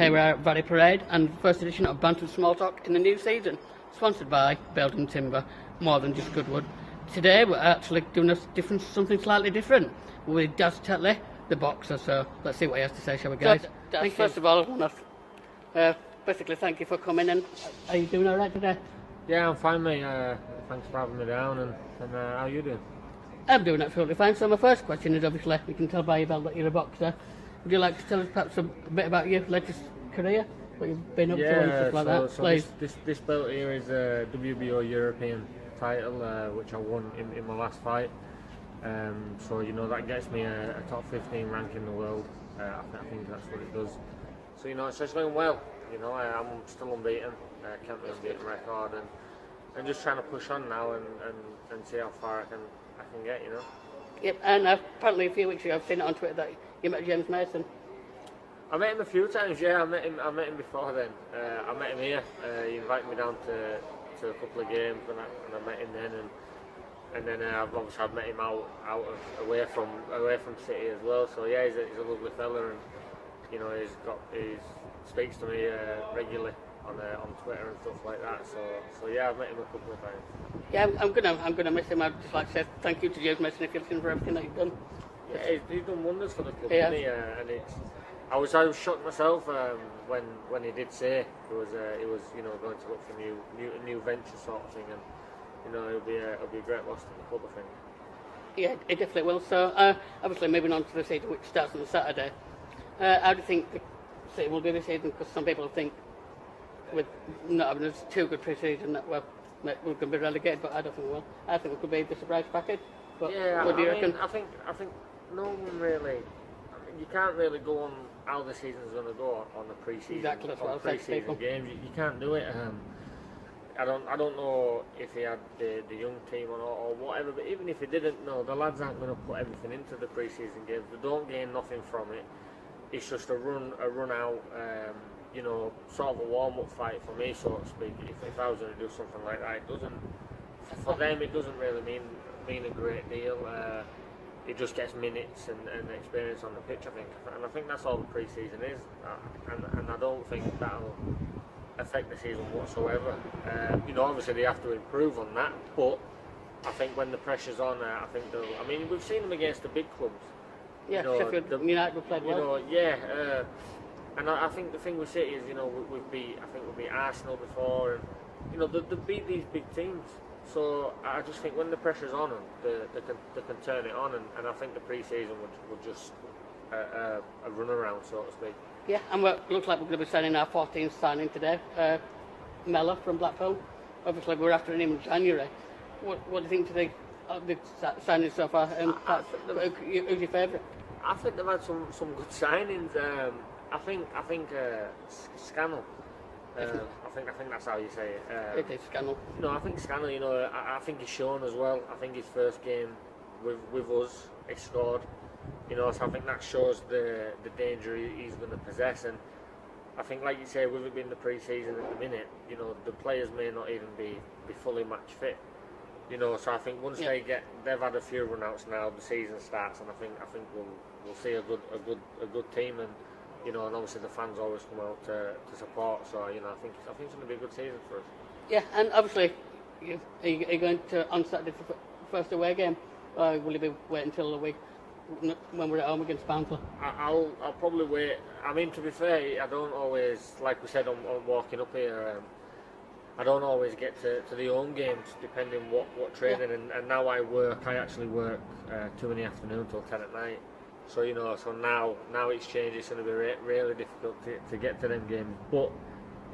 Today we're at Valley Parade and first edition of Bantams Small Talk in the new season, sponsored by Building Timber, more than just Goodwood. Today we're actually doing something slightly different with Daz Tetley, the boxer, so let's see what he has to say, shall we, guys? Daz, first of all, I want to basically thank you for coming, and are you doing alright today? Yeah, I'm fine, mate. Thanks for having me down, and how are you doing? I'm doing absolutely fine. So my first question is, obviously, we can tell by your belt that you're a boxer. Would you like to tell us perhaps a bit about your latest career, what you've been up to and stuff like that, please? This belt here is a WBO European title, which I won in my last fight. So that gets me a top 15 rank in the world. I think that's what it does. So it's just going well. I'm still unbeaten. Can't be unbeaten record, and just trying to push on now and see how far I can get. Yep, and apparently a few weeks ago I've seen it on Twitter that you met James Mason. I met him a few times. Yeah, I met him before then. I met him here. He invited me down to a couple of games, and I met him then. And then I've met him away from City as well. So yeah, he's a lovely fella, and he speaks to me regularly on Twitter and stuff like that. So yeah, I've met him a couple of times. Yeah, I'm gonna miss him. I'd just like to say thank you to James Mason if you're listening for everything that you've done. Yeah, he's done wonders for the club, yeah. Hasn't he? And I was shocked myself when he did say he was going to look for new venture sort of thing, and it'll be a great loss to the club, I think. Yeah, it definitely will. So obviously moving on to the season, which starts on Saturday. How do you think the City will do this season? Because some people think with not having a too good pre-season that we're going to be relegated, but I don't think we will. I think it could be the surprise package. But yeah, what do you reckon? I think no one really. You can't really go on how the season's going to go on the pre-season. Exactly, that's what I'll say to people. Games. You can't do it. I don't know if he had the young team or whatever, but even if he didn't know, the lads aren't going to put everything into the pre-season games. They don't gain nothing from it. It's just a run out. Sort of a warm-up fight for me, so to speak. If I was going to do something like that, it doesn't. For them, it doesn't really mean a great deal. It just gets minutes and experience on the pitch, I think, and I think that's all the pre-season is. And I don't think that'll affect the season whatsoever. Obviously they have to improve on that, but I think when the pressure's on, I think they'll. I mean, we've seen them against the big clubs. Yeah, Sheffield United have played well. And I think the thing with City is, we've beat Arsenal before, and they beat these big teams. So I just think when the pressure's on them, they can turn it on, and I think the pre-season would just a run around, so to speak. Yeah, and it looks like we're going to be signing our 14th signing today, Mellor from Blackpool. Obviously we're after him in January. What do you think of the signings so far? Who's your favourite? I think they've had some good signings. I think Scannell. I think that's how you say it. It is Scannell. I think Scannell. I think he's shown as well. I think his first game with us, he scored. So I think that shows the danger he's going to possess. And I think, like you say, with it being the pre-season at the minute, the players may not even be fully match fit. So I think once they've had a few run-outs now, the season starts, and I think we'll see a good team, and and obviously the fans always come out to support. So I think it's going to be a good season for us. Yeah, and obviously, are you going to on Saturday for first away game, or will you be waiting until the week when we're at home against Bantams? I'll probably wait. I mean, to be fair, I don't always, like we said on walking up here. I don't always get to the home games, depending what training. And now I actually work 2 in the afternoon till 10 at night. So so now it's changed. It's going to be really difficult to get to them games. But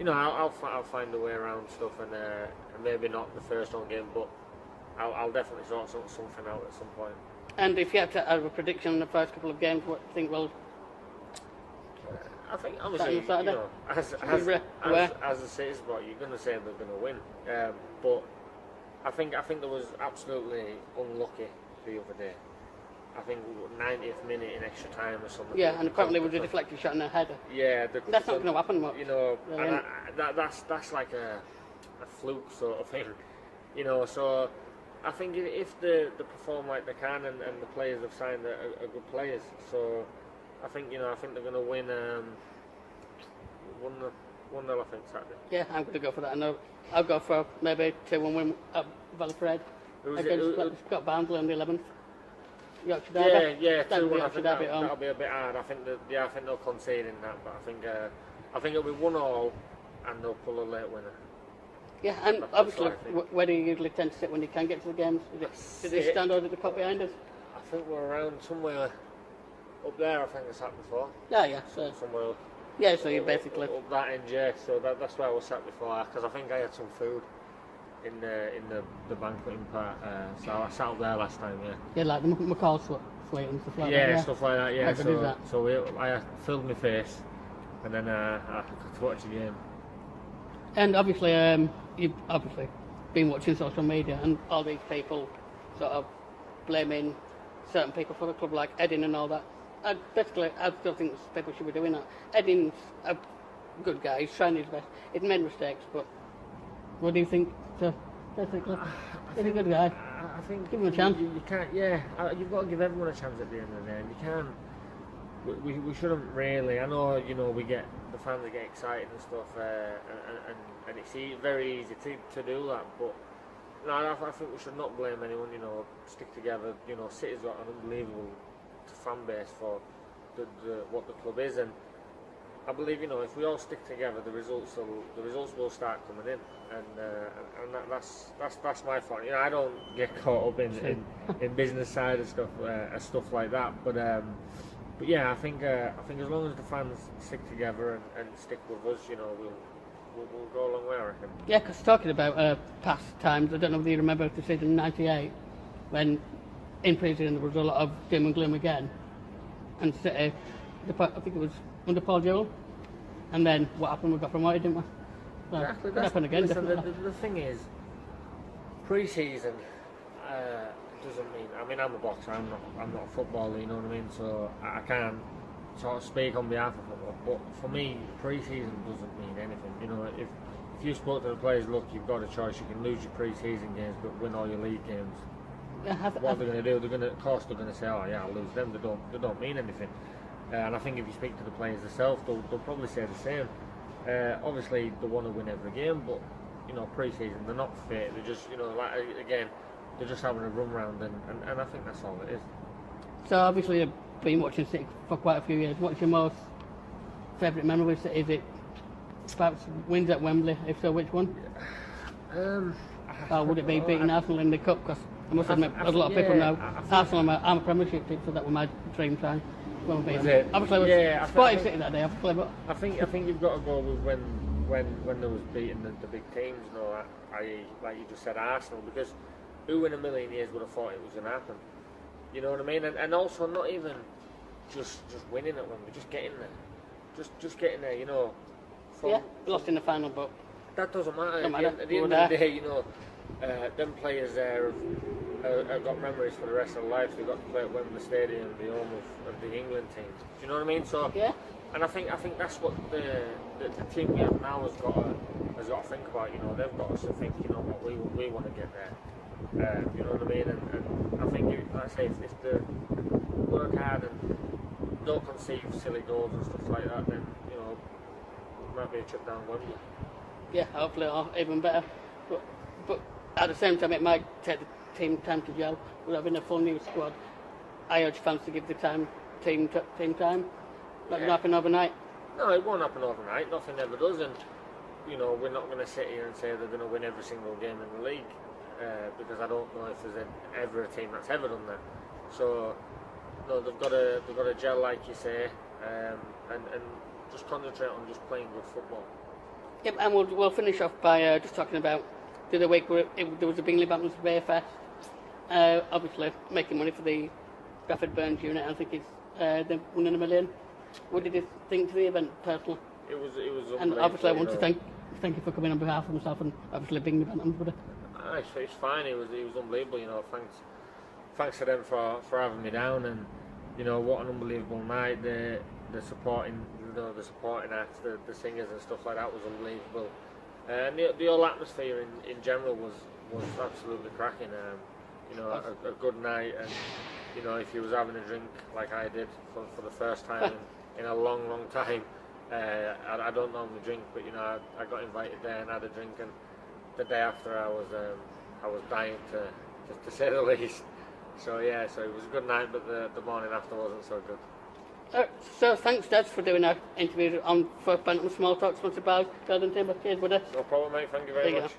I'll find a way around stuff, and maybe not the first home game, but I'll definitely sort something out at some point. And if you have to have a prediction in the first couple of games, what do you think will? I think obviously, as a City spot, you're going to say they're going to win. But I think there was absolutely unlucky the other day. I think 90th minute in extra time or something. Yeah, and apparently it was a deflected shot and a header. Yeah, that's not going to happen much. And that's like a fluke sort of thing. So I think if they perform like they can, and the players have signed are good players, so I think they're going to win 1-0, I think, Saturday. Yeah, I'm going to go for that. I know I'll go for maybe 2-1 win at Bradford against Scott Barnsley on the 11th. Yorkshire Derby. Yeah, 2-1. I Yorkshire think Derby that'll be a bit hard. I think they'll concede in that, but I think it'll be 1-1 and they'll pull a late winner. Yeah, and obviously, where do you usually tend to sit when you can get to the games? Do they stand or do they pop behind us? I think we're around somewhere up there. I think I sat before. Yeah, so somewhere. Yeah, so you basically up that end, yeah. So that's where I was sat before, because I think I had some food in the banqueting part. So I sat up there last time, yeah. Yeah, like the McCall sweet and stuff like that. Yeah, stuff like that. Yeah. So I filled my face, and then I could watch the game. And obviously, you've obviously been watching social media, and all these people sort of blaming certain people for the club, like Edding and all that. I still think people should be doing that. Edding's a good guy. He's trying his best. He's made mistakes, but what do you think? So basically, he's a good guy. I think give him a chance. You can't. Yeah, you've got to give everyone a chance at the end of the day. And you can't. We shouldn't really. I know, we get the fans that get excited and stuff, and it's very easy to do that. But no, I think we should not blame anyone. Stick together. City's got an unbelievable fan base for what the club is, and I believe if we all stick together, the results will start coming in, and that's my fault. I don't get caught up in business side of stuff like that, but yeah, I think as long as the fans stick together and stick with us, we'll go a long way, I reckon. Yeah, because talking about past times, I don't know if you remember the season '98 when in pre-season there was a lot of doom and gloom again, and City, I think it was under Paul Jewell, and then what happened? We got promoted, didn't we? So exactly. That happened again. Listen, the thing is, pre-season doesn't mean. I mean, I'm a boxer. I'm not a footballer. You know what I mean? So I can't sort of speak on behalf of football. But for me, pre-season doesn't mean anything. If you spoke to the players, look, you've got a choice. You can lose your pre-season games, but win all your league games. What are they going to do? Of course, they're going to say, "Oh yeah, I'll lose them." They don't mean anything. And I think if you speak to the players themselves, they'll probably say the same. Obviously, they want to win every game, but pre-season they're not fit. They're just they're just having a run round, and I think that's all it is. So obviously, you've been watching City for quite a few years. What's your most favourite memory with City? Is it perhaps wins at Wembley? If so, which one? Or would it be beating Arsenal in the cup? Because I must admit, a lot of people know Arsenal are a Premiership team, so that was my dream time. Obviously, it was Sporting City that day, obviously, but I think you've got to go with when they was beating the big teams, like you just said, Arsenal, because who in a million years would have thought it was going to happen? You know what I mean? And also not even just winning at Wembley, just getting there, just getting there. Lost in the final, but that doesn't matter. At the end of the day, them players there have got memories for the rest of their lives. They've got to play at Wembley Stadium, the home of the England team. Do you know what I mean? So yeah. And I think that's what the team we have now has got to think about. They've got us to think. What we want to get there. You know what I mean? And I think, like I say, if they work hard and don't conceive silly goals and stuff like that, then it might be a trip down Wembley. Yeah, hopefully, even better. But at the same time, it might take the team time to gel. With having a full new squad, I urge fans to give the team time. Not going to happen overnight. No, it won't happen overnight. Nothing ever does, and we're not going to sit here and say they're going to win every single game in the league, because I don't know if there's ever a team that's ever done that. So, no, they've got to gel, like you say, and just concentrate on just playing good football. Yep, and we'll finish off by just talking about the other week where there was a Bingley Bantams Bay Fest. Obviously, making money for the Bradford Burns unit. I think they're winning $1 million. What did you think to the event personally? It was unbelievable. And obviously, I want to thank you for coming on behalf of myself and obviously Bingley Bantams. It's fine. It was unbelievable. Thanks to them for having me down, and what an unbelievable night. The supporting acts, the singers and stuff like that was unbelievable. And the whole atmosphere in general was absolutely cracking. A good night, and if you was having a drink like I did for the first time in a long time, I don't normally drink, but you know, I got invited there and had a drink, and the day after I was dying to say the least. So yeah, so it was a good night, but the morning after wasn't so good. So thanks, Daz, for doing our interview on First Bantam Small Talk, sponsored by Bantams. Cheers, buddy. No problem, mate. Thank you very much.